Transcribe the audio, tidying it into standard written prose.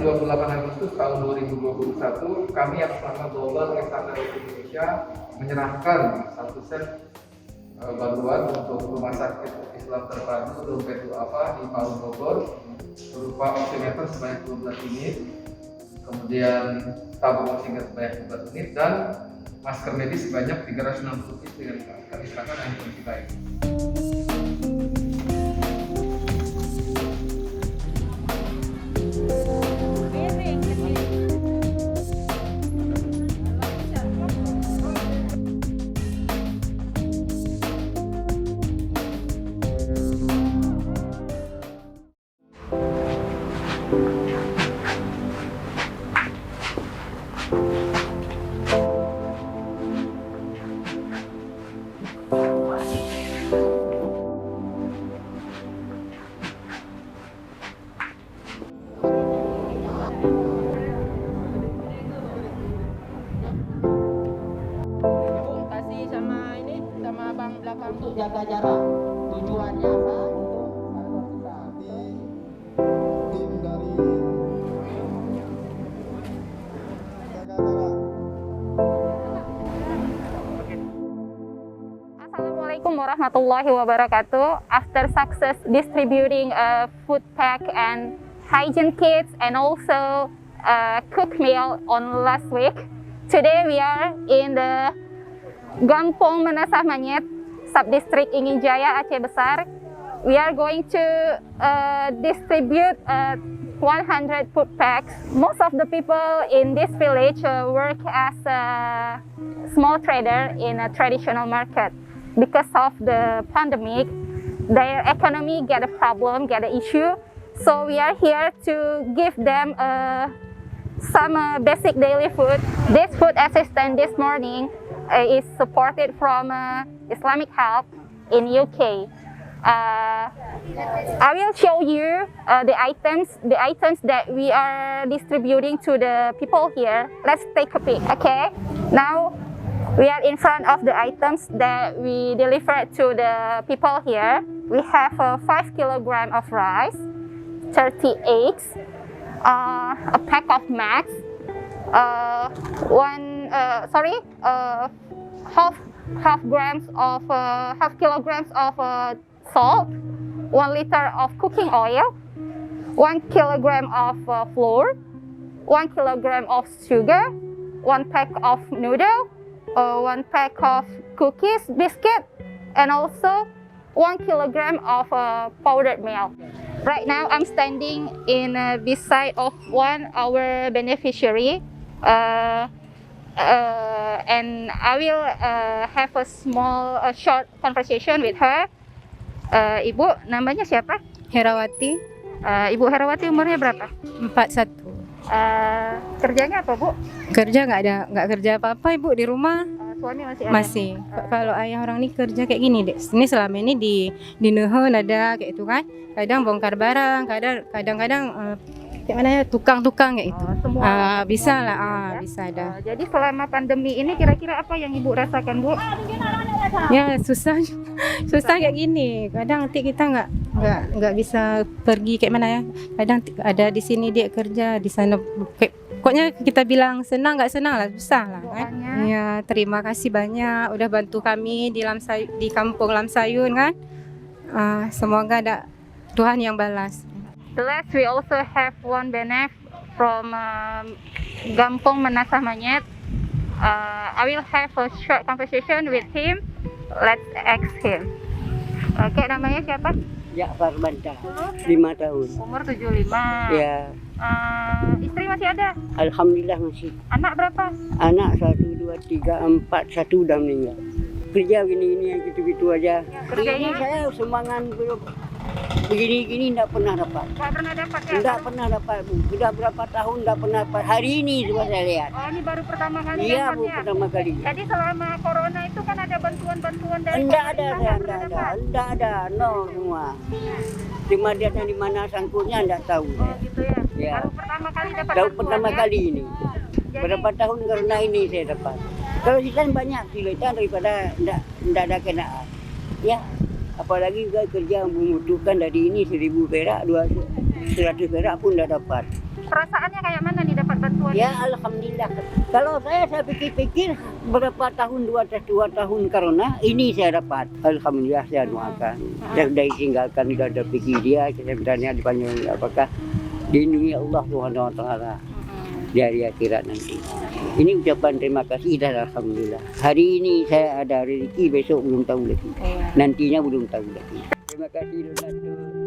28 Agustus tahun 2021, kami atas nama Global Estanda Indonesia menyerahkan satu set bantuan untuk Rumah Sakit Islam Terpadu Dompet Du'afa di Palu Bogor berupa oximeter sebanyak 12 unit, kemudian tabung oksigen sebanyak 12 unit, dan masker medis sebanyak 360 piece dengan kami serahkan handphone kita ini. Untuk jaga jarak, tujuannya apa? Tim dari jaga jarak. Assalamualaikum warahmatullahi wabarakatuh. After success distributing food pack and hygiene kits and also cook meal on last week, today we are in the Gampong Menasah Manyet, Subdistrict Ingin Jaya, Aceh Besar. We are going to distribute 100 food packs. Most of the people in this village work as a small trader in a traditional market. Because of the pandemic, their economy get a problem, get an issue. So we are here to give them some basic daily food. This food assistance this morning is supported from Islamic Help in UK. I will show you the items that we are distributing to the people here. Let's take a peek. Okay, now we are in front of the items that we delivered to the people here. We have 5 kilograms of rice, 30 eggs, a pack of max, half kilograms of salt, 1 liter of cooking oil, 1 kilogram of flour, 1 kilogram of sugar, 1 pack of noodle, 1 pack of cookies, biscuit, and also 1 kilogram of powdered milk. Right now, I'm standing in beside of one our beneficiary. And I will have a short conversation with her. Ibu, namanya siapa? Herawati, Ibu Herawati umurnya berapa? 41. Kerjanya apa, Bu? Kerja nggak kerja apa-apa Ibu di rumah. Suami masih ada? Masih. Kalau ayah orang ini kerja kayak gini deh. Ini selama ini di Nehon ada kayak itu kan. Kadang bongkar barang, kadang-kadang kayak mana ya, tukang-tukang kayak itu. Semua bisa lah, ya? bisa ada. Jadi selama pandemi ini kira-kira apa yang Ibu rasakan, Bu? Ya susah kayak gini. Kadang nanti kita nggak bisa pergi kayak mana ya. Kadang ada di sini dia kerja, di sana pokoknya kita bilang senang nggak senang lah, susah lah kan. Ya terima kasih banyak udah bantu kami di kampung Lamsayun kan. Semoga ada Tuhan yang balas. The last we also have one benef from Gampong Menasah Manyet. I will have a short conversation with him. Let's ask him. Oke, namanya siapa? Ja'far Banta, 5 tahun. Umur 75. Ya, Istri masih ada? alhamdulillah masih. Anak berapa? Anak 1, 2, 3, 4, 1 udah meninggal. Kerja gini-gini gitu-gitu aja. Kerjanya? Ini saya sumbangan begini-gini enggak pernah dapat. Nggak pernah dapat ya? Enggak pernah dapat, Bu. Sudah berapa tahun enggak pernah dapat. Hari ini coba saya lihat. Oh, ini baru pertama kali Iya, Bu, dapatnya? pertama kali. Jadi selama corona itu kan ada bantuan-bantuan dari Enggak ada, pemerintah, saya nggak pernah dapat? enggak ada, no semua. Cuma dia di mana sangkutnya enggak tahu. Oh gitu ya? Ya. Baru pertama kali dapat Tahu bantuan pertama ya? kali ini. Jadi, Berapa tahun karena ini saya dapat. Kalau kita banyak kesulitan daripada enggak ada kenaan. Ya, apalagi juga kerja membutuhkan dari ini 1.000 perak, 100 perak pun enggak dapat. Perasaannya kayak mana nih dapat bantuan? Ya alhamdulillah. Kalau saya pikir-pikir berapa tahun, 2 tahun corona ini saya dapat. Alhamdulillah saya doakan. Saya sudah tinggalkan, sudah ada pikir dia, saya bertanya dipanggil apakah dilindungi Allah Subhanahu wa taala di hari akhirat nanti. Ini ucapan terima kasih dan alhamdulillah. Hari ini saya ada rezeki, besok belum tahu lagi. Nantinya belum tahu lagi. Terima kasih donatur.